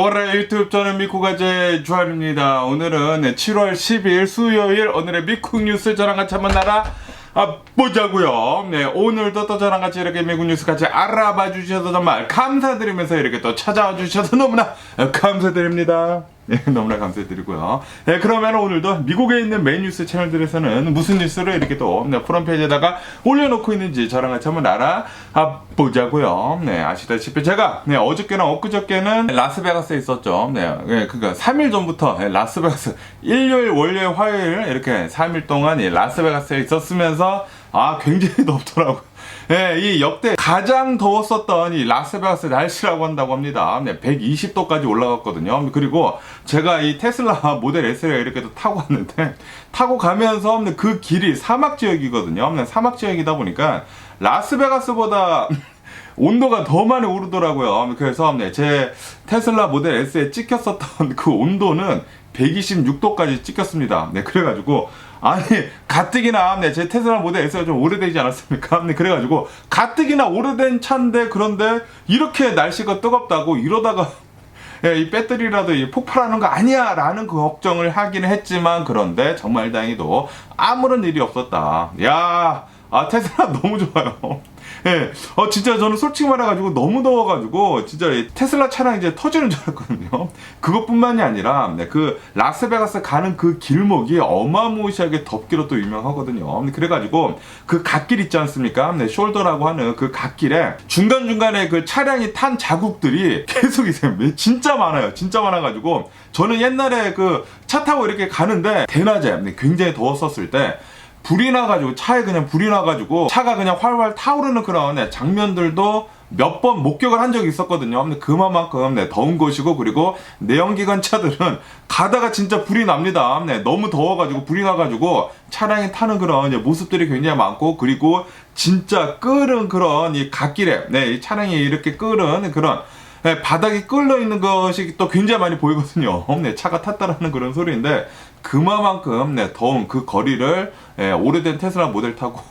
올해 유튜브 저는 미쿠가제 주한입니다. 오늘은 7월 10일 수요일 오늘의 미국 뉴스 저랑 같이 한번 보자고요. 네, 오늘도 또 저랑 같이 이렇게 미국 뉴스 같이 알아봐 주셔서 정말 감사드리면서 이렇게 또 찾아와 주셔서 너무나 감사드립니다. 네, 너무나 감사드리고요. 네, 그러면 오늘도 미국에 있는 메인 뉴스 채널들에서는 무슨 뉴스를 이렇게 또 프론페이지에다가 올려놓고 있는지 저랑 같이 한번 알아보자고요. 네, 아시다시피 제가 어저께나 엊그저께는 라스베가스에 있었죠. 네, 그러니까 3일 전부터 라스베가스 일요일, 월요일, 화요일 이렇게 3일 동안 라스베가스에 있었으면서 굉장히 덥더라고요. 네, 이 역대 가장 더웠었던 이 라스베가스 날씨라고 한다고 합니다. 네, 120도까지 올라갔거든요. 그리고 제가 이 테슬라 모델 S를 이렇게 또 타고 왔는데, 타고 가면서 그 길이 사막 지역이거든요. 사막 지역이다 보니까 라스베가스보다 온도가 더 많이 오르더라고요. 그래서 제 테슬라 모델 S에 찍혔었던 그 온도는 126도까지 찍혔습니다. 네, 그래가지고 가뜩이나 제 테슬라 모델 S가 좀 오래되지 않았습니까? 네, 그래가지고 가뜩이나 오래된 차인데 그런데 이렇게 날씨가 뜨겁다고 이러다가 이 배터리라도 폭발하는 거 아니야 라는 그 걱정을 하긴 했지만, 그런데 정말 다행히도 아무런 일이 없었다. 야, 테슬라 너무 좋아요. 예, 진짜 저는 솔직히 말해가지고 너무 더워가지고 진짜 테슬라 차량 이제 터지는 줄 알았거든요. 그것뿐만이 아니라 그 라스베가스 가는 그 길목이 어마무시하게 덥기로 또 유명하거든요. 그래가지고 그 갓길 있지 않습니까? 숄더라고 하는 그 갓길에 중간중간에 그 차량이 탄 자국들이 계속 있어요. 진짜 많아요. 진짜 많아가지고 저는 옛날에 그 차 타고 이렇게 가는데 대낮에 굉장히 더웠었을 때 불이 나가지고 차에 그냥 불이 나가지고 차가 그냥 활활 타오르는 그런 장면들도 몇 번 목격을 한 적이 있었거든요. 근데 그만큼 더운 곳이고, 그리고 내연기관 차들은 가다가 진짜 불이 납니다. 너무 더워가지고 불이 나가지고 차량이 타는 그런 모습들이 굉장히 많고, 그리고 진짜 끓은 그런 이 갓길에 이 차량이 이렇게 끓은 그런 바닥이 끓어 있는 것이 또 굉장히 많이 보이거든요. 차가 탔다라는 그런 소리인데, 그만큼 더운 그 거리를 오래된 테슬라 모델 타고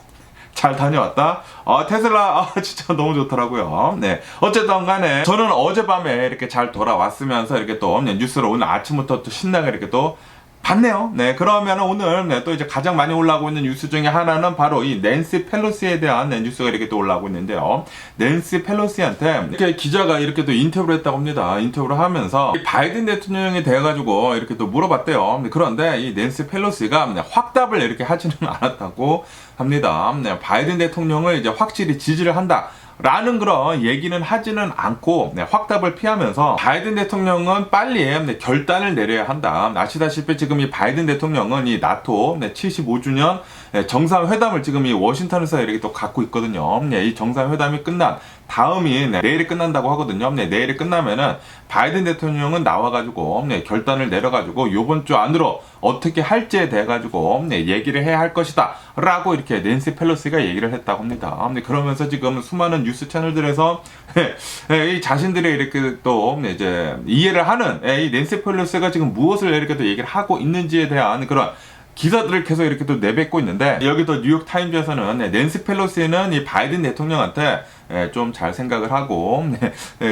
잘 다녀왔다. 테슬라 진짜 너무 좋더라고요. 네, 어쨌든 간에 저는 어젯밤에 이렇게 잘 돌아왔으면서 이렇게 또 뉴스를 오늘 아침부터 또 신나게 이렇게 또 봤네요. 네, 그러면 오늘 또 이제 가장 많이 올라오고 있는 뉴스 중에 하나는 바로 이 낸시 펠로시에 대한 뉴스가 이렇게 또 올라오고 있는데요. 낸시 펠로시한테 이렇게 기자가 이렇게 또 인터뷰를 했다고 합니다. 인터뷰를 하면서 바이든 대통령이 돼가지고 이렇게 또 물어봤대요. 그런데 이 낸시 펠로시가 확답을 이렇게 하지는 않았다고 합니다. 바이든 대통령을 이제 확실히 지지를 한다 라는 그런 얘기는 하지는 않고 확답을 피하면서 바이든 대통령은 빨리 결단을 내려야 한다. 아시다시피 지금 이 바이든 대통령은 이 나토 75주년 정상회담을 지금 이 워싱턴에서 이렇게 또 갖고 있거든요. 이 정상회담이 끝난 다음이 내일이 끝난다고 하거든요. 내일이 끝나면은 바이든 대통령은 나와가지고 결단을 내려가지고 요번 주 안으로 어떻게 할지에 대해가지고 얘기를 해야 할 것이다 라고 이렇게 낸시 펠로시가 얘기를 했다고 합니다. 그러면서 지금 수많은 뉴스 채널들에서 이 자신들이 이렇게 또 이제 이해를 하는 이 낸시 펠로시가 지금 무엇을 이렇게 또 얘기를 하고 있는지에 대한 그런 기사들을 계속 이렇게 또 내뱉고 있는데, 여기 또 뉴욕 타임즈에서는 낸시 펠로시는 이 바이든 대통령한테 좀 잘 생각을 하고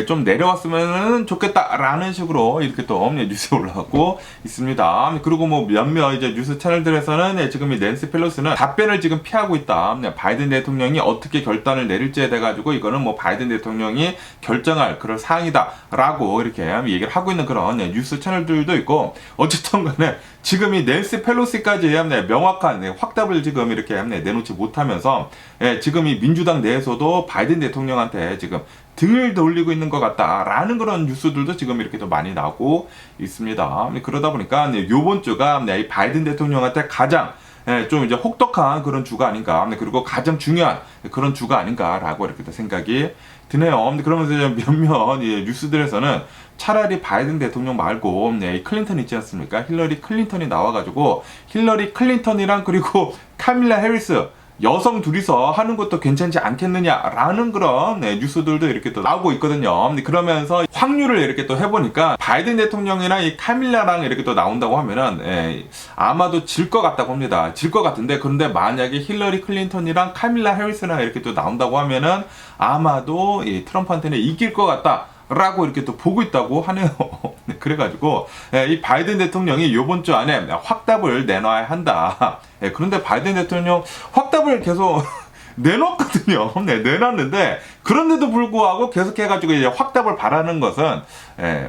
좀 내려왔으면 좋겠다라는 식으로 이렇게 또 뉴스에 올라오고 있습니다. 그리고 뭐 몇몇 이제 뉴스 채널들에서는 지금 이 낸시 펠로시는 답변을 지금 피하고 있다. 바이든 대통령이 어떻게 결단을 내릴지에 대해 가지고 이거는 뭐 바이든 대통령이 결정할 그런 사항이다라고 이렇게 얘기를 하고 있는 그런 뉴스 채널들도 있고, 어쨌든 간에 지금 이 낸시 펠로시까지 명확한 확답을 지금 이렇게 내놓지 못하면서 지금 이 민주당 내에서도 바이든 대통령한테 지금 등을 돌리고 있는 것 같다라는 그런 뉴스들도 지금 이렇게 또 많이 나오고 있습니다. 그러다 보니까 요번 주가 이 바이든 대통령한테 가장 좀 이제 혹독한 그런 주가 아닌가, 그리고 가장 중요한 그런 주가 아닌가라고 이렇게 또 생각이 드네요. 그러면서 몇몇 뉴스들에서는 차라리 바이든 대통령 말고 클린턴 있지 않습니까? 힐러리 클린턴이 나와가지고 힐러리 클린턴이랑 그리고 카밀라 해리스 여성 둘이서 하는 것도 괜찮지 않겠느냐라는 그런 뉴스들도 이렇게 또 나오고 있거든요. 그러면서 확률을 이렇게 또 해보니까 바이든 대통령이랑 이 카밀라랑 이렇게 또 나온다고 하면은 아마도 질 것 같다고 합니다. 질 것 같은데, 그런데 만약에 힐러리 클린턴이랑 카밀라 해리스랑 이렇게 또 나온다고 하면은 아마도 이 트럼프한테는 이길 것 같다 라고 이렇게 또 보고 있다고 하네요. 네, 그래가지고 이 바이든 대통령이 이번 주 안에 확답을 내놔야 한다. 그런데 바이든 대통령 확답을 계속 내놨거든요. 네, 내놨는데 그런데도 불구하고 계속해가지고 이제 확답을 바라는 것은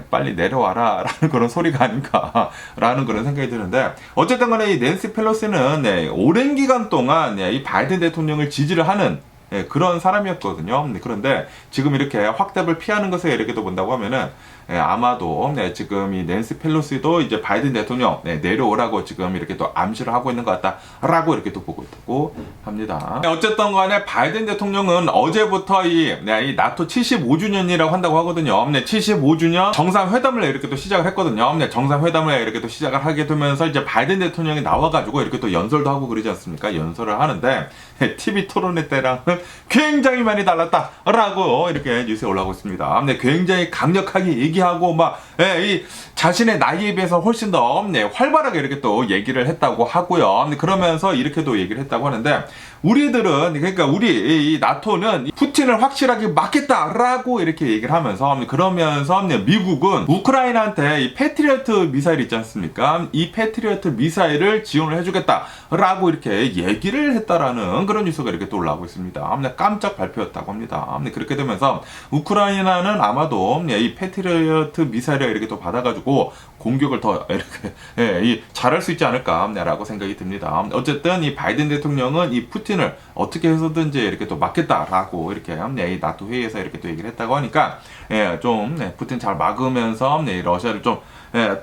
빨리 내려와라 라는 그런 소리가 아닌가라는 그런 생각이 드는데, 어쨌든 간에 이 낸시 펠로시는 오랜 기간 동안 이 바이든 대통령을 지지를 하는 그런 사람이었거든요. 그런데 지금 이렇게 확답을 피하는 것에 이렇게 또 본다고 하면은 아마도 지금 이 낸시 펠로시도 이제 바이든 대통령 내려오라고 지금 이렇게 또 암시를 하고 있는 것 같다라고 이렇게 또 보고 있다고 합니다. 어쨌든 간에 바이든 대통령은 어제부터 이 나토 75주년이라고 한다고 하거든요. 75주년 정상회담을 이렇게 또 시작을 했거든요. 정상회담을 이렇게 또 시작을 하게 되면서 이제 바이든 대통령이 나와가지고 이렇게 또 연설도 하고 그러지 않습니까? 연설을 하는데 TV 토론회 때랑은 굉장히 많이 달랐다라고 이렇게 뉴스에 올라오고 있습니다. 굉장히 강력하게 얘기하고 이 자신의 나이에 비해서 훨씬 더 활발하게 이렇게 또 얘기를 했다고 하고요. 그러면서 이렇게도 얘기를 했다고 하는데, 우리들은, 그러니까 우리 이 나토는 푸틴을 확실하게 막겠다라고 이렇게 얘기를 하면서, 그러면서 미국은 우크라이나한테 이 패트리어트 미사일 있지 않습니까? 이 패트리어트 미사일을 지원을 해주겠다라고 이렇게 얘기를 했다라는 그런 뉴스가 이렇게 또 올라오고 있습니다. 깜짝 발표였다고 합니다. 그렇게 되면서 우크라이나는 아마도 이 패트리어트 미사일을 이렇게 또 받아가지고 공격을 더 이렇게 잘할 수 있지 않을까라고 생각이 듭니다. 어쨌든 이 바이든 대통령은 이 푸틴을 어떻게 해서든지 이렇게 또 막겠다라고 이렇게 이 나토 회의에서 이렇게 또 얘기를 했다고 하니까 좀 푸틴 잘 막으면서 러시아를 좀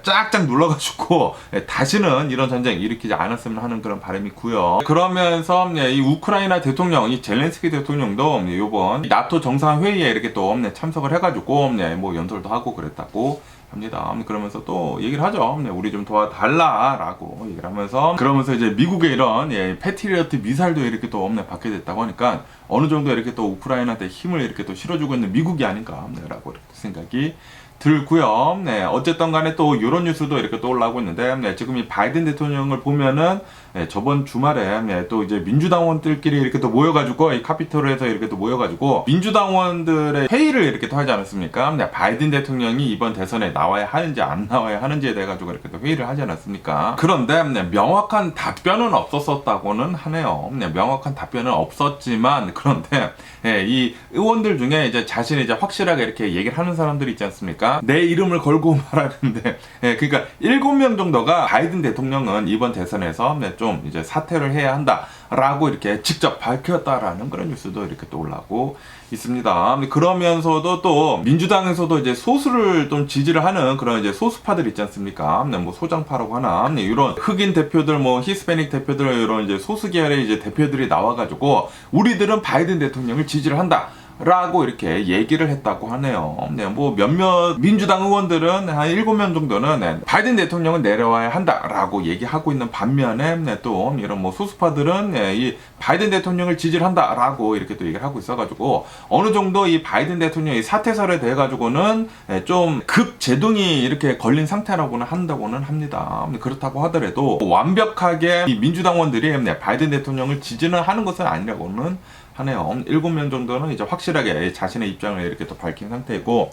쫙쫙 눌러가지고 다시는 이런 전쟁 일으키지 않았으면 하는 그런 바람이 있고요. 그러면서 이 우크라이나 대통령, 이 젤렌스키 대통령도 이번 나토 정상회의에 이렇게 또 참석을 해가지고 뭐 연설도 하고 그랬다고 합니다. 그러면서 또 얘기를 하죠. 우리 좀 도와달라라고 얘기를 하면서, 그러면서 이제 미국의 이런 패트리어트 미사일도 이렇게 또 받게 됐다고 하니까 어느 정도 이렇게 또 우크라이나한테 힘을 이렇게 또 실어주고 있는 미국이 아닌가라고 생각이 들고요. 어쨌든 간에 또 이런 뉴스도 이렇게 또 올라오고 있는데, 지금 이 바이든 대통령을 보면은 저번 주말에 또 이제 민주당원들끼리 이렇게 또 모여가지고 이 카피톨에서 이렇게 또 모여가지고 민주당원들의 회의를 이렇게 또 하지 않았습니까? 바이든 대통령이 이번 대선에 나와야 하는지 안 나와야 하는지에 대해 가지고 이렇게 또 회의를 하지 않았습니까? 그런데 명확한 답변은 없었다고는 하네요. 명확한 답변은 없었지만, 그런데 이 의원들 중에 이제 자신이 이제 확실하게 이렇게 얘기를 하는 사람들이 있지 않습니까? 내 이름을 걸고 말하는데, 그러니까 7명 정도가 바이든 대통령은 이번 대선에서 좀 이제 사퇴를 해야 한다라고 이렇게 직접 밝혔다라는 그런 뉴스도 이렇게 또 올라오고 있습니다. 그러면서도 또 민주당에서도 이제 소수를 좀 지지를 하는 그런 이제 소수파들 있지 않습니까? 뭐 소장파라고 하나, 이런 흑인 대표들, 뭐 히스패닉 대표들, 이런 이제 소수 계열의 이제 대표들이 나와가지고 우리들은 바이든 대통령을 지지를 한다 라고 이렇게 얘기를 했다고 하네요. 뭐 몇몇 민주당 의원들은 한 7명 정도는 바이든 대통령은 내려와야 한다라고 얘기하고 있는 반면에 또 이런 뭐 소수파들은 이 바이든 대통령을 지지를 한다라고 이렇게 또 얘기를 하고 있어가지고 어느 정도 이 바이든 대통령의 사퇴설에 대해 가지고는 좀 극제동이 이렇게 걸린 상태라고는 한다고는 합니다. 그렇다고 하더라도 완벽하게 이 민주당원들이 바이든 대통령을 지지는 하는 것은 아니라고는 하네요. 7명 정도는 이제 확실하게 자신의 입장을 이렇게 또 밝힌 상태이고,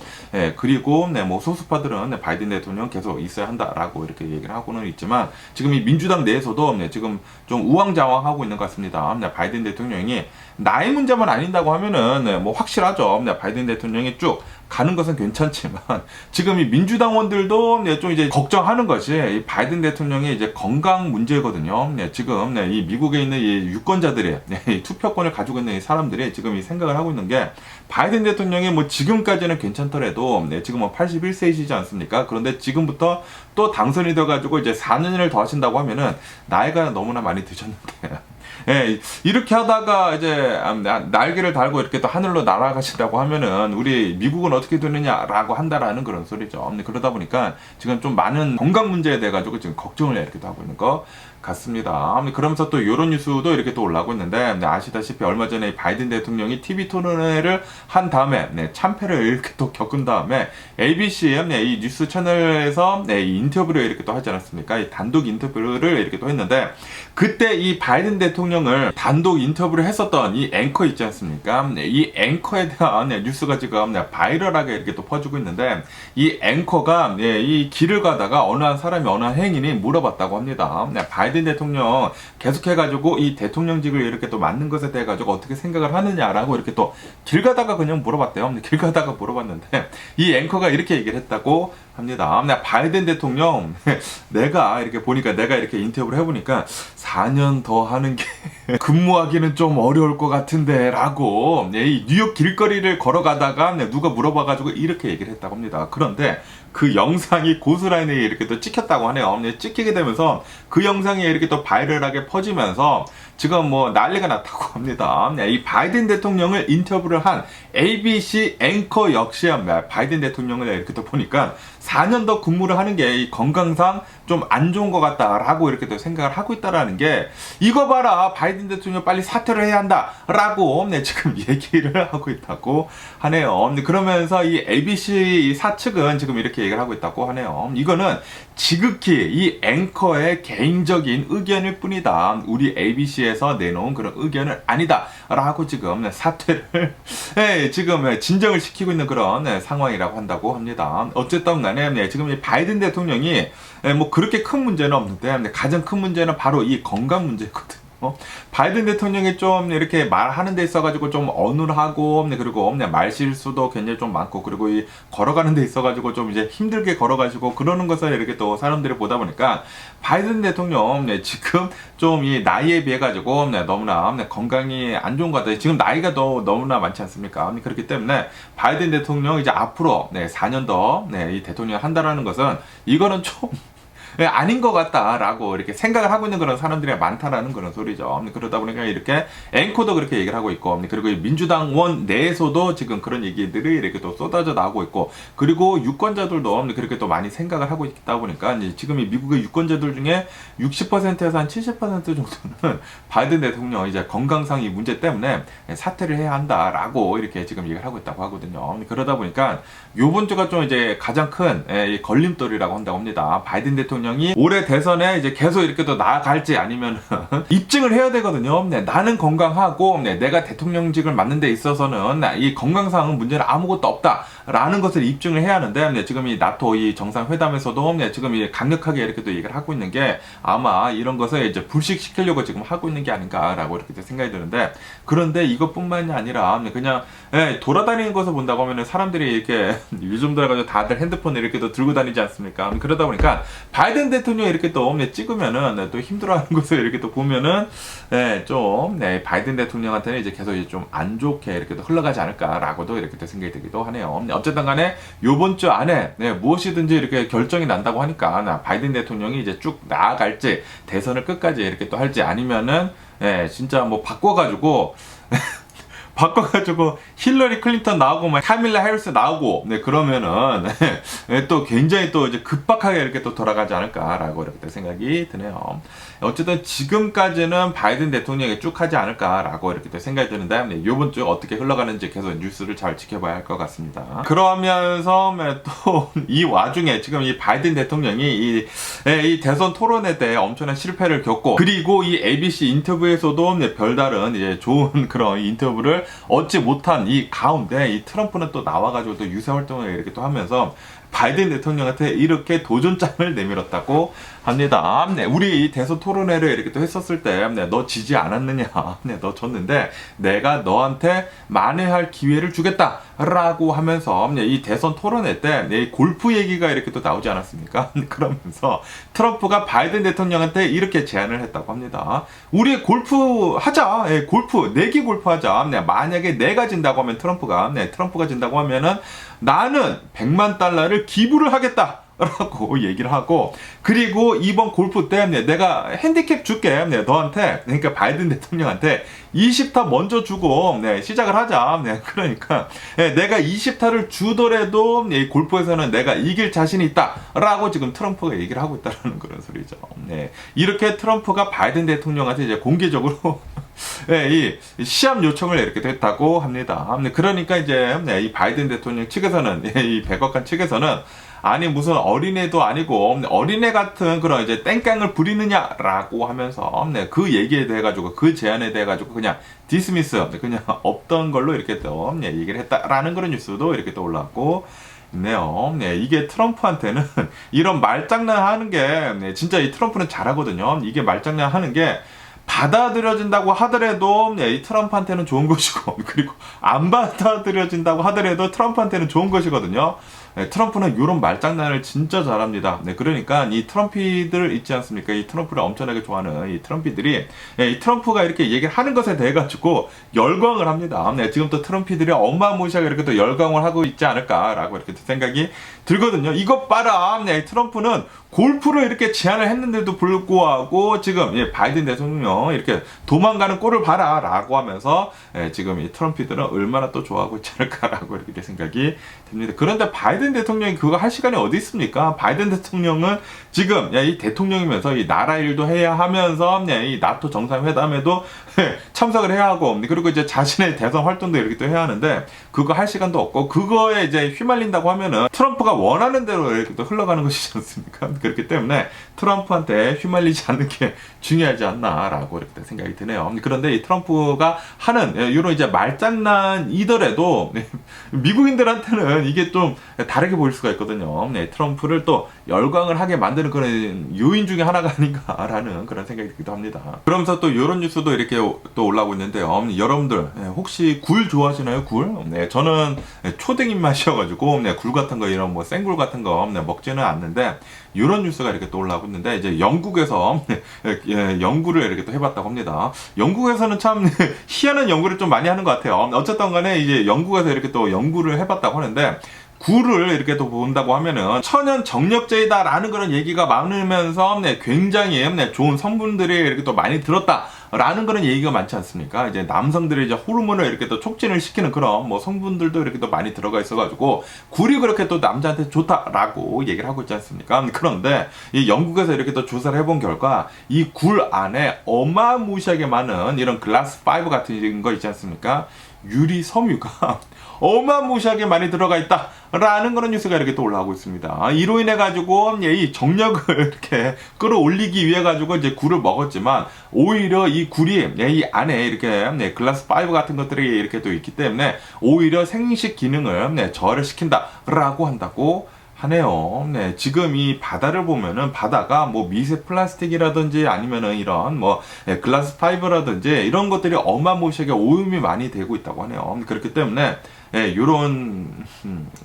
그리고 뭐 소수파들은 바이든 대통령 계속 있어야 한다라고 이렇게 얘기를 하고는 있지만, 지금 이 민주당 내에서도 지금 좀 우왕좌왕하고 있는 것 같습니다. 바이든 대통령이 나이 문제만 아닌다고 하면은 뭐 확실하죠. 바이든 대통령이 쭉 가는 것은 괜찮지만, 지금 이 민주당원들도 좀 이제 걱정하는 것이 이 바이든 대통령의 이제 건강 문제거든요. 지금 이 미국에 있는 이 유권자들이 이 투표권을 가지고 있는 이 사람들이 지금 이 생각을 하고 있는 게, 바이든 대통령이 뭐 지금까지는 괜찮더라도 지금 뭐 81세이시지 않습니까? 그런데 지금부터 또 당선이 돼가지고 이제 4년을 더 하신다고 하면은 나이가 너무나 많이 드셨는데. 이렇게 하다가 이제 날개를 달고 이렇게 또 하늘로 날아가신다고 하면은 우리 미국은 어떻게 되느냐라고 한다라는 그런 소리죠. 그러다 보니까 지금 좀 많은 건강 문제에 대해 가지고 지금 걱정을 이렇게 하고 있는 것 같습니다. 그러면서 또 이런 뉴스도 이렇게 또 올라오고 있는데, 아시다시피 얼마 전에 바이든 대통령이 TV 토론회를 한 다음에 참패를 이렇게 또 겪은 다음에 ABC의 이 뉴스 채널에서 이 인터뷰를 이렇게 또 하지 않았습니까? 이 단독 인터뷰를 이렇게 또 했는데, 그때 이 바이든 대통령을 단독 인터뷰를 했었던 이 앵커 있지 않습니까? 이 앵커에 대한 뉴스가 지금 바이럴하게 이렇게 또 퍼지고 있는데, 이 앵커가 이 길을 가다가 어느 한 사람이 어느 한 행인이 물어봤다고 합니다. 바이든 대통령 계속해가지고 이 대통령직을 이렇게 또 맡는 것에 대해 가지고 어떻게 생각을 하느냐라고 이렇게 또 길 가다가 그냥 물어봤대요. 길 가다가 물어봤는데 이 앵커가 이렇게 얘기를 했다고 합니다. 바이든 대통령 내가 이렇게 보니까 내가 이렇게 인터뷰를 해보니까 4년 더 하는 게 근무하기는 좀 어려울 것 같은데 라고 이 뉴욕 길거리를 걸어가다가 누가 물어봐가지고 이렇게 얘기를 했다고 합니다. 그런데 그 영상이 고스란히 이렇게 또 찍혔다고 하네요. 찍히게 되면서 그 영상이 이렇게 또 바이럴하게 퍼지면서 지금 뭐 난리가 났다고 합니다. 이 바이든 대통령을 인터뷰를 한 ABC 앵커 역시 바이든 대통령을 이렇게 또 보니까 4년 더 근무를 하는 게 이 건강상 좀 안 좋은 것 같다라고 이렇게 또 생각을 하고 있다라는 게, 이거 봐라 바이든 대통령 빨리 사퇴를 해야 한다라고 지금 얘기를 하고 있다고 하네요. 그러면서 이 ABC 사측은 지금 이렇게 얘기를 하고 있다고 하네요. 이거는 지극히 이 앵커의 개인적인 의견일 뿐이다. 우리 ABC에서 내놓은 그런 의견은 아니다라고 지금 사퇴를 지금 진정을 시키고 있는 그런 상황이라고 한다고 합니다. 어쨌든 간에 지금 이 바이든 대통령이 뭐 그렇게 큰 문제는 없는데 가장 큰 문제는 바로 이 건강 문제거든요. 바이든 대통령이 좀 이렇게 말하는 데 있어가지고 좀 어눌하고, 그리고 말실수도 굉장히 좀 많고, 그리고 이 걸어가는 데 있어가지고 좀 이제 힘들게 걸어가지고 그러는 것을 이렇게 또 사람들이 보다 보니까 바이든 대통령 지금 좀 이 나이에 비해가지고 너무나 건강이 안 좋은 것 같아요. 지금 나이가 너무나 많지 않습니까? 그렇기 때문에 바이든 대통령 이제 앞으로 4년 더 이 대통령 한다라는 것은 이거는 좀 아닌 것 같다라고 이렇게 생각을 하고 있는 그런 사람들이 많다라는 그런 소리죠. 그러다 보니까 이렇게 앵커도 그렇게 얘기를 하고 있고, 그리고 민주당원 내에서도 지금 그런 얘기들이 이렇게 또 쏟아져 나오고 있고, 그리고 유권자들도 그렇게 또 많이 생각을 하고 있다 보니까 이제 지금 이 미국의 유권자들 중에 60%에서 한 70% 정도는 바이든 대통령 이제 건강상 이 문제 때문에 사퇴를 해야 한다라고 이렇게 지금 얘기를 하고 있다고 하거든요. 그러다 보니까 요번 주가 좀 이제 가장 큰 걸림돌이라고 한다고 합니다. 바이든 대통령이 올해 대선에 이제 계속 이렇게 또 나아갈지 아니면 입증을 해야 되거든요. 나는 건강하고 내가 대통령직을 맡는 데 있어서는 이 건강상 문제는 아무것도 없다라는 것을 입증을 해야 하는데, 지금 이 나토 이 정상회담에서도 지금 이 강력하게 이렇게 또 얘기를 하고 있는 게 아마 이런 것을 이제 불식시키려고 지금 하고 있는 게 아닌가라고 이렇게 생각이 드는데, 그런데 이것뿐만이 아니라 그냥 돌아다니는 것을 본다고 하면 사람들이 이렇게 요즘 들어가지고 다들 핸드폰을 이렇게 또 들고 다니지 않습니까? 그러다 보니까 바이든 대통령이 이렇게 또 찍으면은 또 힘들어하는 것을 이렇게 또 보면은 좀 바이든 대통령한테는 이제 계속 좀 안 좋게 이렇게 또 흘러가지 않을까라고도 이렇게 또 생각이 들기도 하네요. 어쨌든 간에 요번 주 안에 무엇이든지 이렇게 결정이 난다고 하니까 바이든 대통령이 이제 쭉 나아갈지, 대선을 끝까지 이렇게 또 할지, 아니면은 진짜 뭐 바꿔가지고 힐러리 클린턴 나오고 카밀라 해리스 나오고 그러면은 또 굉장히 또 이제 급박하게 이렇게 또 돌아가지 않을까라고 이렇게 생각이 드네요. 어쨌든 지금까지는 바이든 대통령이 쭉 하지 않을까라고 이렇게 또 생각이 드는데, 이번 주 어떻게 흘러가는지 계속 뉴스를 잘 지켜봐야 할 것 같습니다. 그러면서 또 이 와중에 지금 이 바이든 대통령이 이 대선 토론회 때 엄청난 실패를 겪고, 그리고 이 ABC 인터뷰에서도 별다른 이제 좋은 그런 인터뷰를 얻지 못한 이 가운데 이 트럼프는 또 나와가지고 또 유세 활동을 이렇게 또 하면서 바이든 대통령한테 이렇게 도전장을 내밀었다고 합니다. 우리 대선 토론회를 이렇게 또 했었을 때, 너 지지 않았느냐, 너 졌는데 내가 너한테 만회할 기회를 주겠다라고 하면서 이 대선 토론회 때 골프 얘기가 이렇게 또 나오지 않았습니까? 그러면서 트럼프가 바이든 대통령한테 이렇게 제안을 했다고 합니다. 우리 골프 하자, 골프 내기 골프 하자. 만약에 내가 진다고 하면 트럼프가 진다고 하면은 나는 $100만 기부를 하겠다 라고 얘기를 하고, 그리고 이번 골프 때 내가 핸디캡 줄게 너한테, 그러니까 바이든 대통령한테 20타 먼저 주고 시작을 하자. 그러니까 내가 20타를 주더라도 골프에서는 내가 이길 자신이 있다 라고 지금 트럼프가 얘기를 하고 있다는 그런 소리죠. 이렇게 트럼프가 바이든 대통령한테 이제 공개적으로 이 시합 요청을 이렇게 했다고 합니다. 그러니까 이제 이 바이든 대통령 측에서는, 이 백악관 측에서는, 아니 무슨 어린애도 아니고 어린애 같은 그런 이제 땡깡을 부리느냐라고 하면서 그 얘기에 대해 가지고, 그 제안에 대해 가지고 그냥 디스미스, 그냥 없던 걸로 이렇게 또 얘기를 했다라는 그런 뉴스도 이렇게 또 올라왔고 있네요. 이게 트럼프한테는 이런 말장난 하는 게, 진짜 이 트럼프는 잘하거든요. 이게 말장난 하는 게 받아들여진다고 하더라도 이 트럼프한테는 좋은 것이고, 그리고 안 받아들여진다고 하더라도 트럼프한테는 좋은 것이거든요. 트럼프는 이런 말장난을 진짜 잘합니다. 그러니까 이 트럼피들 있지 않습니까? 이 트럼프를 엄청나게 좋아하는 이 트럼피들이, 이 트럼프가 이렇게 얘기를 하는 것에 대해 가지고 열광을 합니다. 지금 또 트럼피들이 어마무시하게 이렇게 또 열광을 하고 있지 않을까라고 이렇게 생각이 들거든요. 이것 봐라. 트럼프는 골프를 이렇게 제안을 했는데도 불구하고 지금 바이든 대통령 이렇게 도망가는 꼴을 봐라 라고 하면서 지금 이 트럼피들은 얼마나 또 좋아하고 있지 않을까라고 이렇게 생각이 듭니다. 그런데 바이든 대통령이 그거 할 시간이 어디 있습니까? 바이든 대통령은 지금 이 대통령이면서 이 나라 일도 해야 하면서 이 나토 정상회담에도 참석을 해야 하고, 그리고 이제 자신의 대선 활동도 이렇게 또 해야 하는데 그거 할 시간도 없고, 그거에 이제 휘말린다고 하면은 트럼프가 원하는 대로 이렇게 또 흘러가는 것이지 않습니까? 그렇기 때문에 트럼프한테 휘말리지 않는 게 중요하지 않나라고 이렇게 생각이 드네요. 그런데 이 트럼프가 하는 이런 이제 말장난이더라도 미국인들한테는 이게 좀 다르게 보일 수가 있거든요. 트럼프를 또 열광을 하게 만드는 그런 요인 중에 하나가 아닌가라는 그런 생각이 들기도 합니다. 그러면서 또 이런 뉴스도 이렇게 또 올라오고 있는데요. 여러분들 혹시 굴 좋아하시나요? 굴? 저는 초딩 입맛이어가지고 굴 같은 거, 이런 뭐 생굴 같은 거 먹지는 않는데, 이런 뉴스가 이렇게 또 올라오고 있는데, 이제 영국에서 연구를 이렇게 또 해봤다고 합니다. 영국에서는 참 희한한 연구를 좀 많이 하는 것 같아요. 어쨌든 간에 이제 영국에서 이렇게 또 연구를 해봤다고 하는데, 굴을 이렇게 또 본다고 하면은 천연 정력제이다라는 그런 얘기가 많으면서 굉장히 좋은 성분들이 이렇게 또 많이 들었다라는 그런 얘기가 많지 않습니까? 이제 남성들의 이제 호르몬을 이렇게 또 촉진을 시키는 그런 뭐 성분들도 이렇게 또 많이 들어가 있어가지고 굴이 그렇게 또 남자한테 좋다라고 얘기를 하고 있지 않습니까? 그런데 이 영국에서 이렇게 또 조사를 해본 결과 이 굴 안에 어마무시하게 많은 이런 글라스 5 같은 거 있지 않습니까? 유리 섬유가 어마무시하게 많이 들어가 있다라는 그런 뉴스가 이렇게 또 올라오고 있습니다. 이로 인해 가지고 이 정력을 이렇게 끌어올리기 위해 가지고 이제 굴을 먹었지만, 오히려 이 굴이 이 안에 이렇게 글라스 5 같은 것들이 이렇게 또 있기 때문에 오히려 생식 기능을 저하를 시킨다라고 한다고 하네요. 지금 이 바다를 보면은 바다가 뭐 미세 플라스틱이라든지 아니면은 이런 뭐 글라스 파이버라든지 이런 것들이 어마무시하게 오염이 많이 되고 있다고 하네요. 그렇기 때문에 이런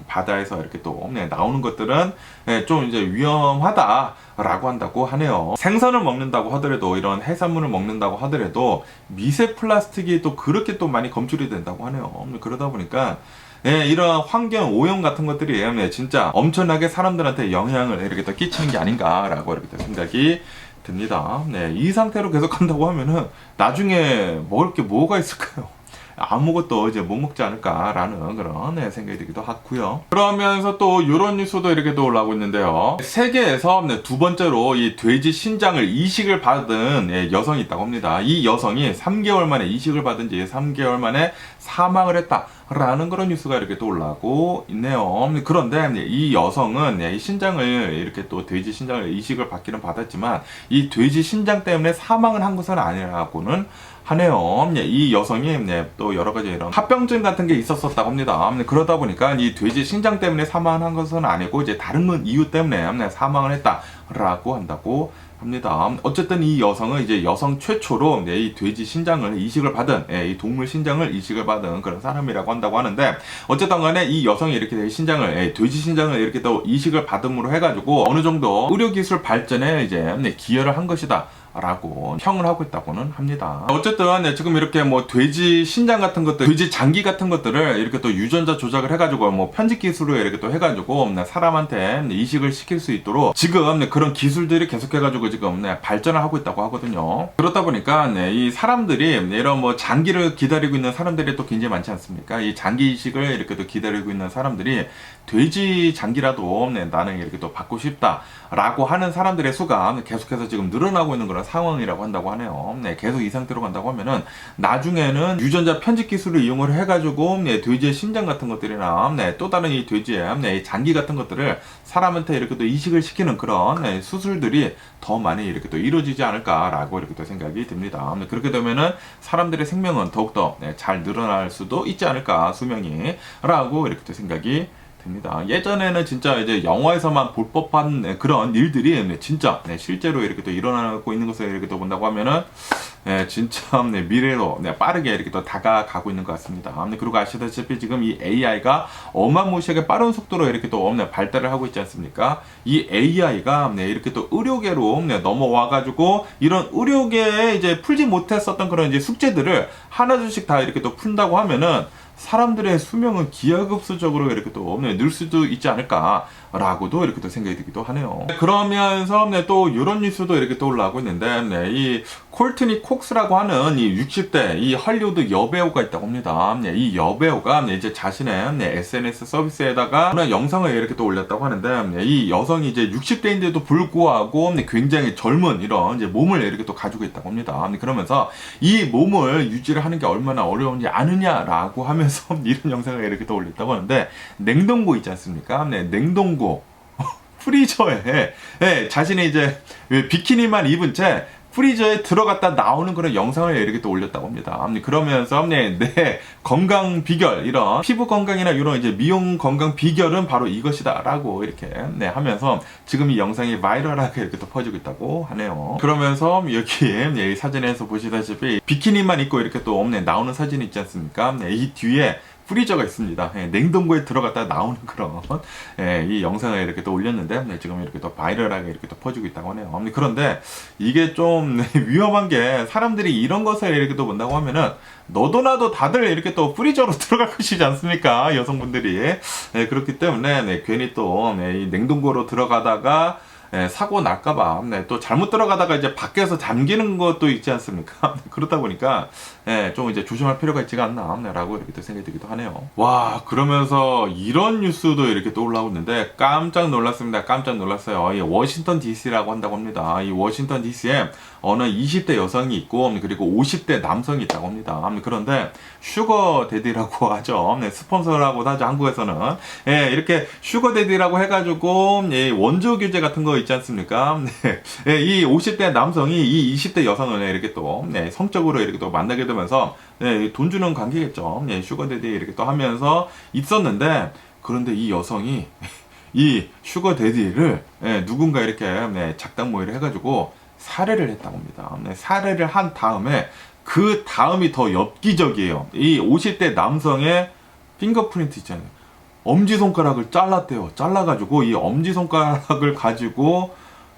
바다에서 이렇게 또 나오는 것들은 좀 이제 위험하다라고 한다고 하네요. 생선을 먹는다고 하더라도, 이런 해산물을 먹는다고 하더라도 미세 플라스틱이 또 그렇게 또 많이 검출이 된다고 하네요. 그러다 보니까 이런 환경 오염 같은 것들이 진짜 엄청나게 사람들한테 영향을 이렇게 또 끼치는 게 아닌가라고 이렇게 또 생각이 듭니다. 이 상태로 계속 한다고 하면은 나중에 먹을 게 뭐가 있을까요? 아무것도 이제 못 먹지 않을까라는 그런 생각이 들기도 하고요. 그러면서 또 이런 뉴스도 이렇게 또 올라오고 있는데요. 세계에서 두 번째로 이 돼지 신장을 이식을 받은 여성이 있다고 합니다. 이 여성이 3개월 만에 이식을 받은 지 3개월 만에 사망을 했다라는 그런 뉴스가 이렇게 또 올라오고 있네요. 그런데 이 여성은 이 신장을 이렇게 또 돼지 신장을 이식을 받기는 받았지만, 이 돼지 신장 때문에 사망을 한 것은 아니라고는 하네요. 이 여성이 또 여러 가지 이런 합병증 같은 게 있었었다고 합니다. 그러다 보니까 이 돼지 신장 때문에 사망한 것은 아니고 이제 다른 이유 때문에 사망을 했다라고 한다고 합니다. 어쨌든 이 여성은 이제 여성 최초로 이 돼지 신장을 이식을 받은, 이 동물 신장을 이식을 받은 그런 사람이라고 한다고 하는데, 어쨌든 간에 이 여성이 이렇게 돼지 신장을 이렇게 또 이식을 받음으로 해가지고 어느 정도 의료기술 발전에 이제 기여를 한 것이다 라고 평을 하고 있다고는 합니다. 어쨌든 네, 지금 이렇게 뭐 돼지 신장 같은 것들, 돼지 장기 같은 것들을 이렇게 또 유전자 조작을 해가지고 뭐 편집 기술로 이렇게 또 해가지고 사람한테 이식을 시킬 수 있도록 지금 그런 기술들이 계속해가지고 지금 발전을 하고 있다고 하거든요. 그렇다 보니까 이 사람들이 이런 뭐 장기를 기다리고 있는 사람들이 또 굉장히 많지 않습니까? 이 장기 이식을 이렇게 또 기다리고 있는 사람들이 돼지 장기라도 나는 이렇게 또 받고 싶다라고 하는 사람들의 수가 계속해서 지금 늘어나고 있는 그런 상황이라고 한다고 하네요. 계속 이 상태로 간다고 하면은 나중에는 유전자 편집 기술을 이용을 해가지고 돼지의 심장 같은 것들이나 또 다른 이 돼지의 장기 같은 것들을 사람한테 이렇게 또 이식을 시키는 그런 수술들이 더 많이 이렇게 또 이루어지지 않을까라고 이렇게 또 생각이 듭니다. 그렇게 되면은 사람들의 생명은 더욱더 잘 늘어날 수도 있지 않을까, 수명이 라고 이렇게 또 생각이 됩니다. 예전에는 진짜 이제 영화에서만 볼 법한 그런 일들이 진짜 실제로 이렇게 또 일어나고 있는 것을 이렇게 또 본다고 하면은 진짜 미래로 빠르게 이렇게 또 다가가고 있는 것 같습니다. 그리고 아시다시피 지금 이 AI가 어마무시하게 빠른 속도로 이렇게 또 발달을 하고 있지 않습니까? 이 AI가 이렇게 또 의료계로 넘어와가지고 이런 의료계에 이제 풀지 못했었던 그런 이제 숙제들을 하나둘씩 다 이렇게 또 푼다고 하면은 사람들의 수명은 기하급수적으로 이렇게 또 늘 수도 있지 않을까라고도 이렇게 또 생각이 들기도 하네요. 그러면서 또 이런 뉴스도 이렇게 또 올라오고 있는데 이 콜트니 콕스라고 하는 이 60대 이 할리우드 여배우가 있다고 합니다. 이 여배우가 이제 자신의 SNS 서비스에다가 영상을 이렇게 또 올렸다고 하는데 이 여성이 이제 60대인데도 불구하고 굉장히 젊은 이런 이제 몸을 이렇게 또 가지고 있다고 합니다. 그러면서 이 몸을 유지를 하는 게 얼마나 어려운지 아느냐라고 하면서 이런 영상을 이렇게 또 올렸다고 하는데 냉동고 있지 않습니까? 냉동고 프리저에 자신이 이제 비키니만 입은 채 프리저에 들어갔다 나오는 그런 영상을 이렇게 또 올렸다고 합니다. 그러면서 내 건강 비결, 이런 피부 건강이나 이런 이제 미용 건강 비결은 바로 이것이다라고 이렇게 하면서 지금 이 영상이 바이럴하게 이렇게 또 퍼지고 있다고 하네요. 그러면서 여기 사진에서 보시다시피 비키니만 입고 이렇게 또 나오는 사진이 있지 않습니까? 이 뒤에 프리저가 있습니다. 냉동고에 들어갔다 나오는 그런 이 영상을 이렇게 또 올렸는데 지금 이렇게 또 바이럴하게 이렇게 또 퍼지고 있다고 하네요. 그런데 이게 좀 위험한 게 사람들이 이런 것을 이렇게 또 본다고 하면은 너도 나도 다들 이렇게 또 프리저로 들어갈 것이지 않습니까? 여성분들이 그렇기 때문에 괜히 또 이 냉동고로 들어가다가 사고 날까봐 또 잘못 들어가다가 이제 밖에서 잠기는 것도 있지 않습니까? 그렇다 보니까 좀 이제 조심할 필요가 있지가 않나 라고 이렇게 또 생각이 들기도 하네요. 와, 그러면서 이런 뉴스도 이렇게 또 올라오고 있는데 깜짝 놀랐습니다. 깜짝 놀랐어요. 이 워싱턴 DC라고 한다고 합니다. 이 워싱턴 DC에 어느 20대 여성이 있고 그리고 50대 남성이 있다고 합니다. 그런데 슈거 데디라고 하죠. 스폰서라고 하죠. 한국에서는 이렇게 슈거 데디라고 해가지고 원조 교제 같은 거 있지 않습니까? 이 50대 남성이 이 20대 여성을 이렇게 또 성적으로 이렇게 또 만나게 되면서 돈 주는 관계겠죠. 슈거 데디 이렇게 또 하면서 있었는데, 그런데 이 여성이 이 슈거 데디를 누군가 이렇게 작당 모의를 해가지고 살해를 했다고 합니다. 살해를 한 다음에 그 다음이 더 엽기적이에요. 이 50대 남성의 핑거프린트 있잖아요. 엄지손가락을 잘랐대요. 잘라가지고 이 엄지손가락을 가지고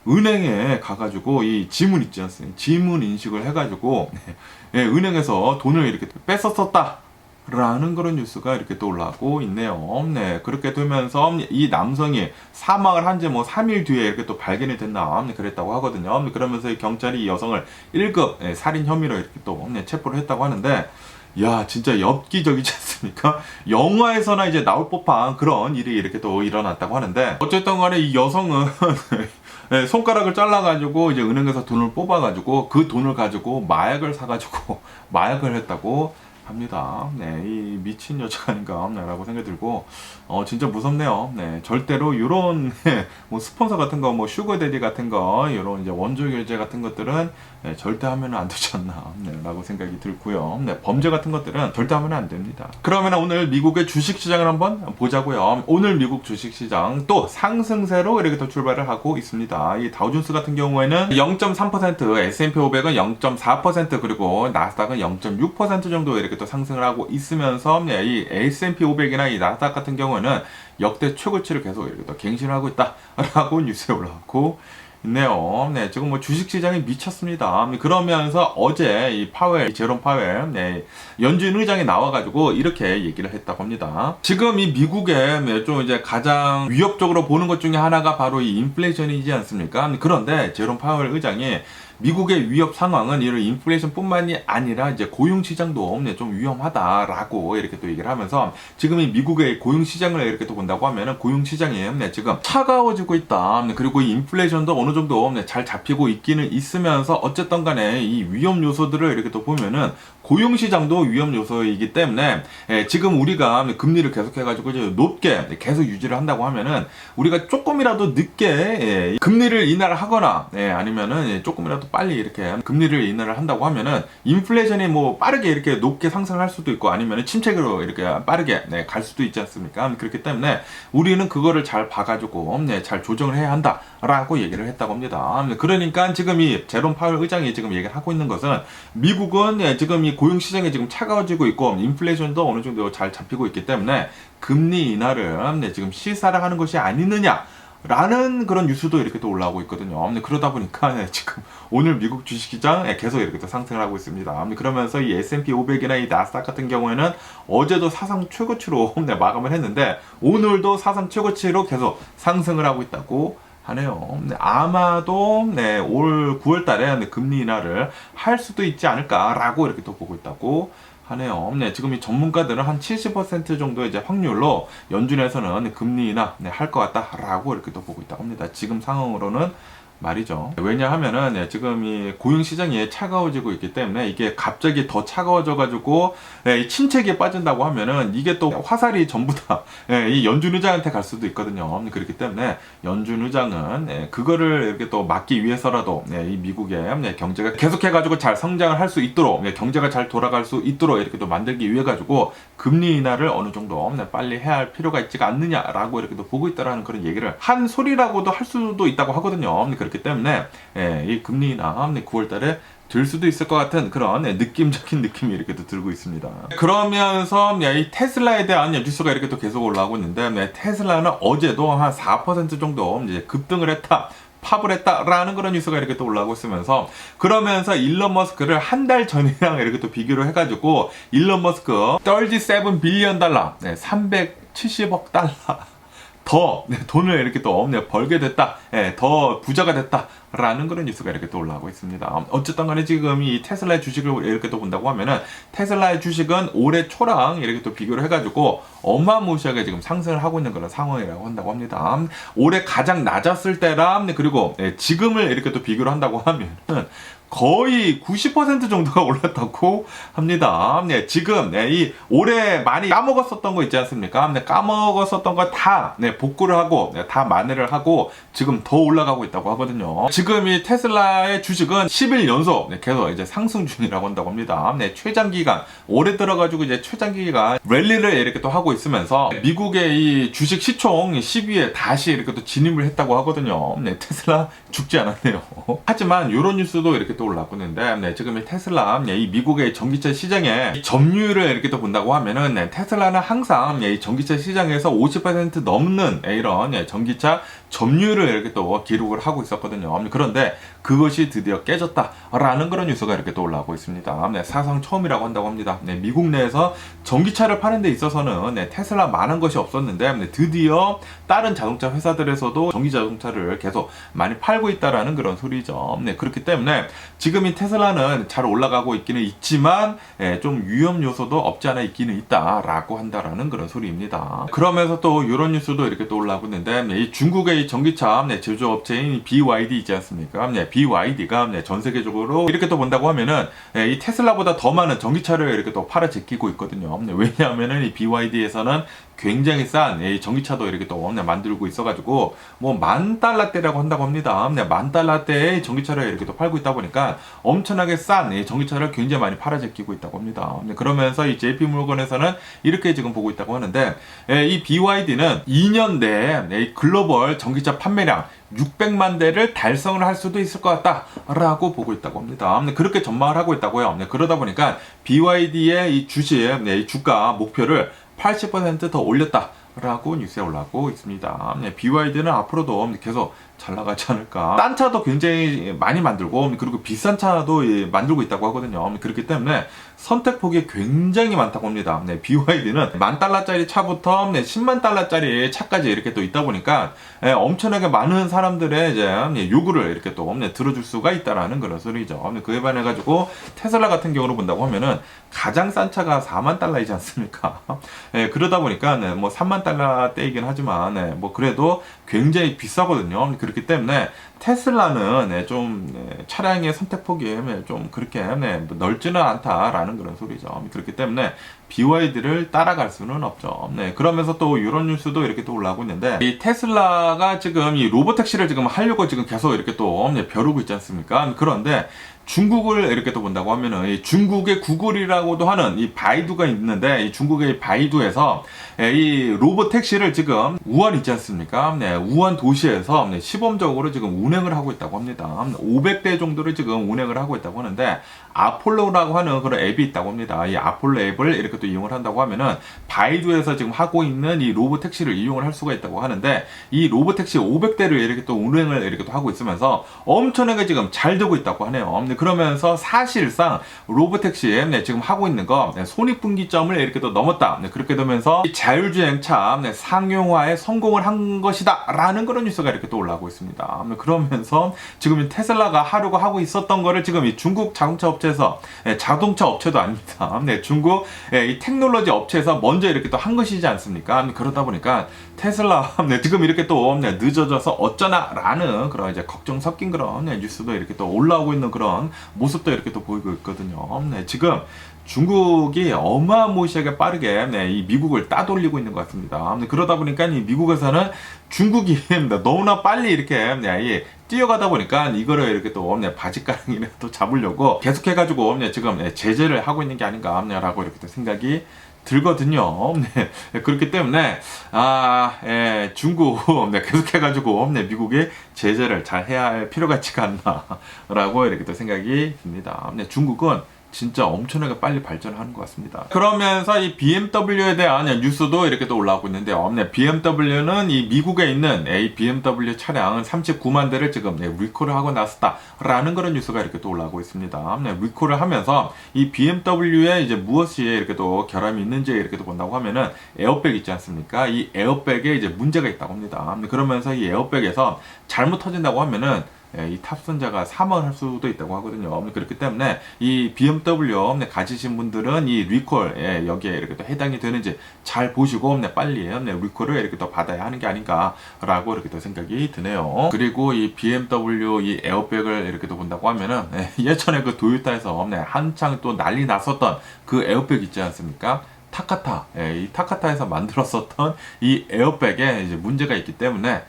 은행에 가가지고 이 지문 있지 않습니까? 지문 인식을 해가지고 은행에서 돈을 이렇게 뺐었었다 라는 그런 뉴스가 이렇게 또 올라오고 있네요. 그렇게 되면서 이 남성이 사망을 한 지 뭐 3일 뒤에 이렇게 또 발견이 됐나 그랬다고 하거든요. 그러면서 경찰이 이 여성을 1급 살인 혐의로 이렇게 또 체포를 했다고 하는데, 야, 진짜 엽기적이지 않습니까? 영화에서나 이제 나올 법한 그런 일이 이렇게 또 일어났다고 하는데, 어쨌든 간에 이 여성은 손가락을 잘라가지고 이제 은행에서 돈을 뽑아가지고 그 돈을 가지고 마약을 사가지고 마약을 했다고 합니다. 이 미친 여자가 아닌가 라고 생각이 들고 진짜 무섭네요. 절대로 이런 뭐 스폰서 같은 거, 뭐 슈거데디 같은 거, 이런 이제 원조 결제 같은 것들은 절대 하면 안 되지 않나 라고 생각이 들고요. 범죄 같은 것들은 절대 하면 안 됩니다. 그러면 오늘 미국의 주식시장을 한번 보자고요. 오늘 미국 주식시장 또 상승세로 이렇게 또 출발을 하고 있습니다. 이 다우존스 같은 경우에는 0.3%, S&P 500은 0.4%, 그리고 나스닥은 0.6% 정도 이렇게 또 상승을 하고 있으면서 이 S&P 500이나 이 나스닥 같은 경우는 역대 최고치를 계속 이렇게 또 갱신을 하고 있다라고 뉴스에 올라오고 있네요. 네, 지금 뭐 주식시장이 미쳤습니다. 그러면서 어제 이 파웰, 이 제롬 파웰, 네, 연준 의장이 나와가지고 이렇게 얘기를 했다고 합니다. 지금 이 미국에 네, 좀 이제 가장 위협적으로 보는 것 중에 하나가 바로 이 인플레이션이지 않습니까? 그런데 제롬 파웰 의장이 미국의 위협 상황은 이런 인플레이션뿐만이 아니라 이제 고용 시장도 좀 위험하다라고 이렇게 또 얘기를 하면서 지금 이 미국의 고용 시장을 이렇게 또 본다고 하면은 고용 시장이 지금 차가워지고 있다. 그리고 이 인플레이션도 어느 정도 잘 잡히고 있기는 있으면서 어쨌든 간에 이 위험 요소들을 이렇게 또 보면은 고용 시장도 위험 요소이기 때문에 지금 우리가 금리를 계속해가지고 이제 높게 계속 유지를 한다고 하면은 우리가 조금이라도 늦게 금리를 인하를 하거나 아니면은 조금이라도 빨리 이렇게 금리를 인하를 한다고 하면은 인플레이션이 뭐 빠르게 이렇게 높게 상승할 수도 있고 아니면은 침체로 이렇게 빠르게 갈 수도 있지 않습니까? 그렇기 때문에 우리는 그거를 잘 봐가지고 잘 조정을 해야 한다라고 얘기를 했다고 합니다. 그러니까 지금 이 제롬 파웰 의장이 지금 얘기를 하고 있는 것은 미국은 지금 이 고용 시장이 지금 차가워지고 있고 인플레이션도 어느 정도 잘 잡히고 있기 때문에 금리 인하를 지금 시사를 하는 것이 아니느냐 라는 그런 뉴스도 이렇게 또 올라오고 있거든요. 그러다 보니까 지금 오늘 미국 주식시장 계속 이렇게 또 상승을 하고 있습니다. 그러면서 이 S&P 500이나 이 나스닥 같은 경우에는 어제도 사상 최고치로 마감을 했는데 오늘도 사상 최고치로 계속 상승을 하고 있다고 하네요. 아마도 올 9월 달에 금리 인하를 할 수도 있지 않을까라고 이렇게 또 보고 있다고 하네요. 지금 이 전문가들은 한 70% 정도 이제 확률로 연준에서는 금리 인하 할 것 같다라고 이렇게 또 보고 있다고 합니다. 지금 상황으로는 말이죠. 왜냐하면은 지금 이 고용 시장이 차가워지고 있기 때문에 이게 갑자기 더 차가워져가지고 이 침체기에 빠진다고 하면은 이게 또 화살이 전부 다 이 연준 의장한테 갈 수도 있거든요. 그렇기 때문에 연준 의장은 그거를 이렇게 또 막기 위해서라도 이 미국의 경제가 계속해가지고 잘 성장을 할 수 있도록 경제가 잘 돌아갈 수 있도록 이렇게 또 만들기 위해 가지고 금리 인하를 어느 정도 빨리 해야 할 필요가 있지가 않느냐라고 이렇게 또 보고 있다라는 그런 얘기를 한 소리라고도 할 수도 있다고 하거든요. 그렇기 때문에 이 금리 인하 9월 달에 될 수도 있을 것 같은 그런 느낌적인 느낌이 이렇게 또 들고 있습니다. 그러면서 이 테슬라에 대한 뉴스가 이렇게 또 계속 올라오고 있는데 테슬라는 어제도 한 4% 정도 이제 급등을 했다. 팝을 했다라는 그런 뉴스가 이렇게 또 올라오고 있으면서 그러면서 일론 머스크를 한 달 전이랑 이렇게 또 비교를 해가지고 일론 머스크 37 빌리언 달러 370억 달러 더 돈을 이렇게 또 벌게 됐다, 더 부자가 됐다라는 그런 뉴스가 이렇게 또 올라오고 있습니다. 어쨌든 간에 지금 이 테슬라의 주식을 이렇게 또 본다고 하면은 테슬라의 주식은 올해 초랑 이렇게 또 비교를 해가지고 어마무시하게 지금 상승을 하고 있는 그런 상황이라고 한다고 합니다. 올해 가장 낮았을 때랑 그리고 지금을 이렇게 또 비교를 한다고 하면은 거의 90% 정도가 올랐다고 합니다. 지금 이 올해 많이 까먹었었던 거 있지 않습니까? 까먹었었던 거 다 복구를 하고 다 만회를 하고 지금 더 올라가고 있다고 하거든요. 지금 이 테슬라의 주식은 10일 연속 계속 이제 상승 중이라고 한다고 합니다. 최장 기간 올해 들어가지고 이제 최장 기간 랠리를 이렇게 또 하고 있으면서 미국의 이 주식 시총 10위에 다시 이렇게 또 진입을 했다고 하거든요. 테슬라 죽지 않았네요. 하지만 이런 뉴스도 이렇게 또 올라오고 있는데 지금 이 테슬라 이 미국의 전기차 시장의 점유율을 이렇게 또 본다고 하면은 테슬라는 항상 이 전기차 시장에서 50% 넘는 이런 전기차 점유율을 이렇게 또 기록을 하고 있었거든요. 그런데 그것이 드디어 깨졌다라는 그런 뉴스가 이렇게 또 올라오고 있습니다. 사상 처음이라고 한다고 합니다. 미국 내에서 전기차를 파는 데 있어서는 테슬라만한 것이 없었는데 드디어 다른 자동차 회사들에서도 전기 자동차를 계속 많이 팔고 있다라는 그런 소리죠. 그렇기 때문에 지금 이 테슬라는 잘 올라가고 있기는 있지만 좀 위험 요소도 없지 않아 있기는 있다라고 한다라는 그런 소리입니다. 그러면서 또 이런 뉴스도 이렇게 또 올라오고 있는데 이 중국의 전기차 제조업체인 BYD 있지 않습니까? BYD가 전 세계적으로 이렇게 또 본다고 하면은 이 테슬라보다 더 많은 전기차를 이렇게 또 팔아 제끼고 있거든요. 왜냐하면은 이 BYD에서는 굉장히 싼 전기차도 이렇게 또 만들고 있어가지고 뭐 $10,000대라고 한다고 합니다. $10,000대의 전기차를 이렇게 또 팔고 있다 보니까 엄청나게 싼 전기차를 굉장히 많이 팔아 제끼고 있다고 합니다. 그러면서 이 JP모건에서는 이렇게 지금 보고 있다고 하는데 이 BYD는 2년 내에 글로벌 전기차 판매량 600만 대를 달성을 할 수도 있을 것 같다라고 보고 있다고 합니다. 그렇게 전망을 하고 있다고요. 그러다 보니까 BYD의 이 주식, 이 주가 목표를 80%더 올렸다 라고 뉴스에 올라오고 있습니다. BYD는 앞으로도 계속 잘 나가지 않을까. 딴 차도 굉장히 많이 만들고 그리고 비싼 차도 만들고 있다고 하거든요. 그렇기 때문에 선택폭이 굉장히 많다고 합니다. BYD는 $10,000짜리 차부터 10만 달러짜리 차까지 이렇게 또 있다 보니까 엄청나게 많은 사람들의 이제 요구를 이렇게 또 들어줄 수가 있다라는 그런 소리죠. 그에 반해 가지고 테슬라 같은 경우로 본다고 하면은 가장 싼 차가 $4만 달러이지 않습니까? 그러다 보니까 뭐 $3만 달러대이긴 하지만 뭐 그래도 굉장히 비싸거든요. 그렇기 때문에 테슬라는 좀 차량의 선택폭이 좀 그렇게 넓지는 않다라는 그런 소리죠. 그렇기 때문에 BYD를 따라갈 수는 없죠. 그러면서 또 이런 뉴스도 이렇게 또 올라오고 있는데, 이 테슬라가 지금 이 로보택시를 지금 하려고 지금 계속 이렇게 또 벼르고 있지 않습니까? 그런데 중국을 이렇게 또 본다고 하면은 이 중국의 구글이라고도 하는 이 바이두가 있는데, 이 중국의 바이두에서 이 로봇 택시를 지금 우한 있지 않습니까? 우한 도시에서 시범적으로 지금 운행을 하고 있다고 합니다. 500대 정도를 지금 운행을 하고 있다고 하는데, 아폴로라고 하는 그런 앱이 있다고 합니다. 이 아폴로 앱을 이렇게 또 이용을 한다고 하면은 바이두에서 지금 하고 있는 이 로봇 택시를 이용을 할 수가 있다고 하는데, 이 로봇 택시 500대를 이렇게 또 운행을 이렇게 또 하고 있으면서 엄청나게 지금 잘 되고 있다고 하네요. 그러면서 사실상 로보택시에 지금 하고 있는 거 손익분기점을 이렇게 또 넘었다. 그렇게 되면서 자율주행차 상용화에 성공을 한 것이다 라는 그런 뉴스가 이렇게 또 올라오고 있습니다. 그러면서 지금 테슬라가 하려고 하고 있었던 거를 지금 이 중국 자동차 업체에서, 자동차 업체도 아닙니다. 중국 이 테크놀로지 업체에서 먼저 이렇게 또 한 것이지 않습니까? 그러다 보니까 테슬라 지금 이렇게 또 늦어져서 어쩌나 라는 그런 이제 걱정 섞인 그런 뉴스도 이렇게 또 올라오고 있는 그런 모습도 이렇게 또 보이고 있거든요. 지금 중국이 어마무시하게 빠르게 이 미국을 따돌리고 있는 것 같습니다. 그러다 보니까 이 미국에서는 중국이 너무나 빨리 이렇게 뛰어가다 보니까 이거를 이렇게 또 바지가랑이를 또 잡으려고 계속해가지고 지금 제재를 하고 있는 게 아닌가라고 이렇게 또 생각이 들거든요. 그렇기 때문에 중국 계속해가지고 미국이 제재를 잘 해야 할 필요가 있지가 않나라고 이렇게 또 생각이 듭니다. 중국은 진짜 엄청나게 빨리 발전하는 것 같습니다. 그러면서 이 BMW에 대한 뉴스도 이렇게 또 올라오고 있는데요. BMW는 이 미국에 있는 이 BMW 차량 39만 대를 지금 리콜을 하고 나섰다라는 그런 뉴스가 이렇게 또 올라오고 있습니다. 리콜을 하면서 이 BMW에 이제 무엇이 이렇게 또 결함이 있는지 이렇게 또 본다고 하면은 에어백 있지 않습니까? 이 에어백에 이제 문제가 있다고 합니다. 그러면서 이 에어백에서 잘못 터진다고 하면은 이 탑승자가 사망을 할 수도 있다고 하거든요. 그렇기 때문에 이 BMW 가지신 분들은 이 리콜 여기에 이렇게 또 해당이 되는지 잘 보시고 빨리 리콜을 이렇게 또 받아야 하는 게 아닌가라고 이렇게 또 생각이 드네요. 그리고 이 BMW 이 에어백을 이렇게 또 본다고 하면은 예전에 그 도요타에서 한창 또 난리 났었던 그 에어백 있지 않습니까? 타카타, 이 타카타에서 만들었었던 이 에어백에 이제 문제가 있기 때문에,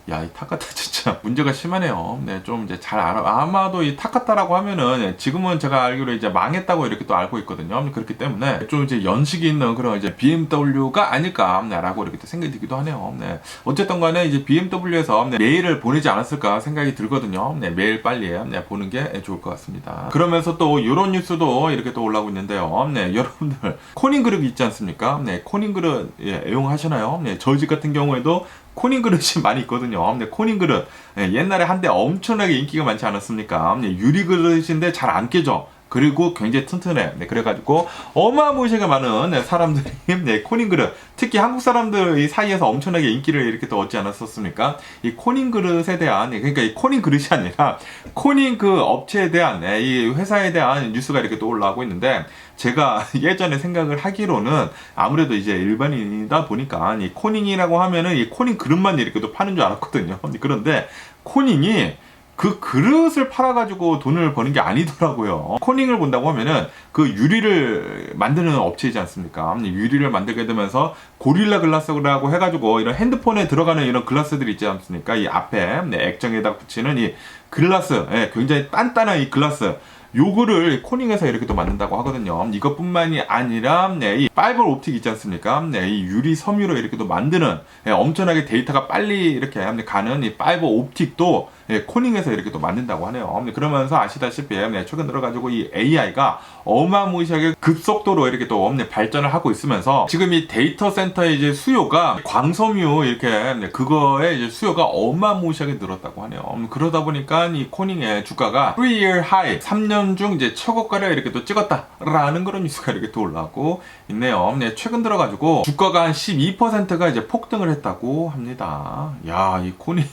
야, 이 타카타 진짜 문제가 심하네요. 좀 이제 잘 알아. 아마도 이 타카타라고 하면은 지금은 제가 알기로 이제 망했다고 이렇게 또 알고 있거든요. 그렇기 때문에 좀 이제 연식이 있는 그런 이제 BMW가 아닐까라고 이렇게 또 생각이 들기도 하네요. 어쨌든 간에 이제 BMW에서 메일을 보내지 않았을까 생각이 들거든요. 메일 빨리 보는 게 좋을 것 같습니다. 그러면서 또 이런 뉴스도 이렇게 또 올라오고 있는데요. 여러분들 코닝 그릇 있지 않습니까? 코닝 그릇 애용하시나요? 저희 집 같은 경우에도 코닝 그릇이 많이 있거든요. 코닝 그릇 옛날에 한때 엄청나게 인기가 많지 않았습니까? 유리 그릇인데 잘 안 깨져. 그리고 굉장히 튼튼해. 그래가지고 어마무시하게 많은 사람들이 코닝 그릇, 특히 한국 사람들 사이에서 엄청나게 인기를 이렇게 또 얻지 않았었습니까? 이 코닝 그릇에 대한, 그러니까 이 코닝 그릇이 아니라 코닝 그 업체에 대한, 이 회사에 대한 뉴스가 이렇게 또 올라오고 있는데, 제가 예전에 생각을 하기로는 아무래도 이제 일반인이다 보니까 이 코닝이라고 하면은 이 코닝 그릇만 이렇게 또 파는 줄 알았거든요. 그런데 코닝이 그 그릇을 팔아가지고 돈을 버는 게 아니더라고요. 코닝을 본다고 하면은 그 유리를 만드는 업체이지 않습니까? 유리를 만들게 되면서 고릴라 글라스라고 해가지고 이런 핸드폰에 들어가는 이런 글라스들이 있지 않습니까? 이 앞에 액정에다 붙이는 이 글라스, 굉장히 단단한 이 글라스. 요거를 코닝에서 이렇게 또 만든다고 하거든요. 이것뿐만이 아니라 이 파이버 옵틱 있지 않습니까? 이 유리 섬유로 이렇게 또 만드는 엄청나게 데이터가 빨리 이렇게 가는 이 파이버 옵틱도 코닝에서 이렇게 또 만든다고 하네요. 그러면서 아시다시피 최근 들어가지고 이 AI가 어마무시하게 급속도로 이렇게 또 발전을 하고 있으면서 지금 이 데이터 센터의 이제 수요가 광섬유 이렇게 그거의 이제 수요가 어마무시하게 늘었다고 하네요. 그러다 보니까 이 코닝의 주가가 3-year high 3년 중 이제 최고가를 이렇게 또 찍었다라는 그런 뉴스가 이렇게 또 올라오고 있네요. 최근 들어가지고 주가가 한 12%가 이제 폭등을 했다고 합니다. 야, 이 코닝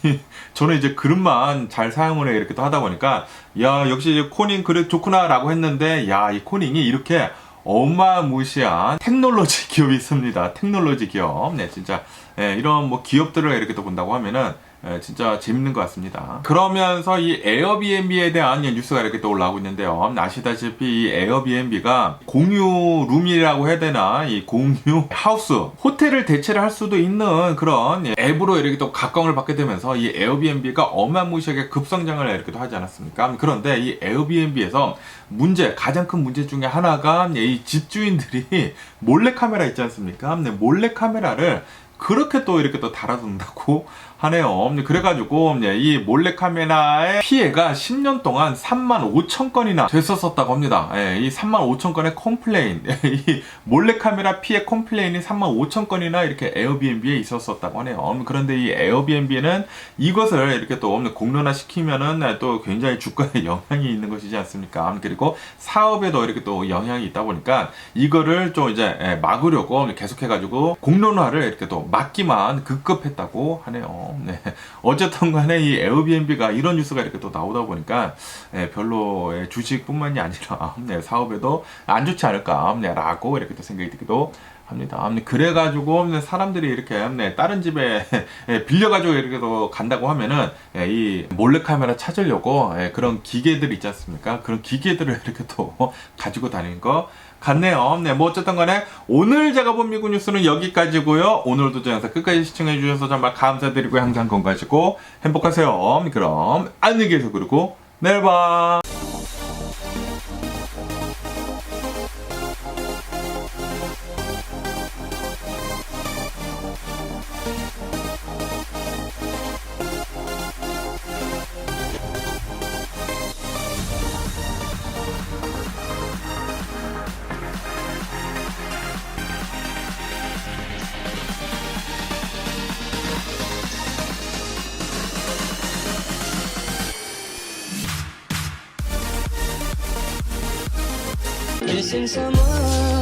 저는 이제 그릇만 잘 사용을 해 이렇게 또 하다 보니까 야, 역시 이제 코닝 그릇 좋구나라고 했는데 야, 이 코닝이 이렇게 어마무시한 테크놀로지 기업이 있습니다. 테크놀로지 기업. 진짜 이런 뭐 기업들을 이렇게 또 본다고 하면은 진짜 재밌는 것 같습니다. 그러면서 이 에어비앤비에 대한 뉴스가 이렇게 또 올라오고 있는데요. 아시다시피 이 에어비앤비가 공유 룸이라고 해야 되나, 이 공유 하우스, 호텔을 대체를 할 수도 있는 그런 앱으로 이렇게 또 각광을 받게 되면서 이 에어비앤비가 어마무시하게 급성장을 이렇게 또 하지 않았습니까? 그런데 이 에어비앤비에서 가장 큰 문제 중에 하나가 이 집주인들이 몰래카메라 있지 않습니까? 몰래카메라를 그렇게 또 이렇게 또 달아둔다고 하네요. 그래가지고 이 몰래카메라의 피해가 10년 동안 35,000건이나 됐었다고 합니다. 이 35,000건의 컴플레인, 이 몰래카메라 피해 컴플레인이 35,000건이나 이렇게 에어비앤비에 있었다고 하네요. 그런데 이 에어비앤비는 이것을 이렇게 또 공론화시키면은 또 굉장히 주가에 영향이 있는 것이지 않습니까? 그리고 사업에도 이렇게 또 영향이 있다 보니까 이거를 좀 이제 막으려고 계속해가지고 공론화를 이렇게 또 막기만 급급했다고 하네요. 어쨌든 간에 이 에어비앤비가 이런 뉴스가 이렇게 또 나오다 보니까 별로 주식뿐만이 아니라 사업에도 안 좋지 않을까 라고 이렇게 또 생각이 들기도 합니다. 그래가지고 사람들이 이렇게 다른 집에 빌려가지고 이렇게 또 간다고 하면은 이 몰래카메라 찾으려고 그런 기계들 있지 않습니까? 그런 기계들을 이렇게 또 가지고 다니는 거 같네요. 뭐 어쨌든 간에 오늘 제가 본 미국 뉴스는 여기까지고요. 오늘도 제 영상 끝까지 시청해 주셔서 정말 감사드리고 항상 건강하시고 행복하세요. 그럼 안녕히 계세요. 그리고 내일 봐. Missing someone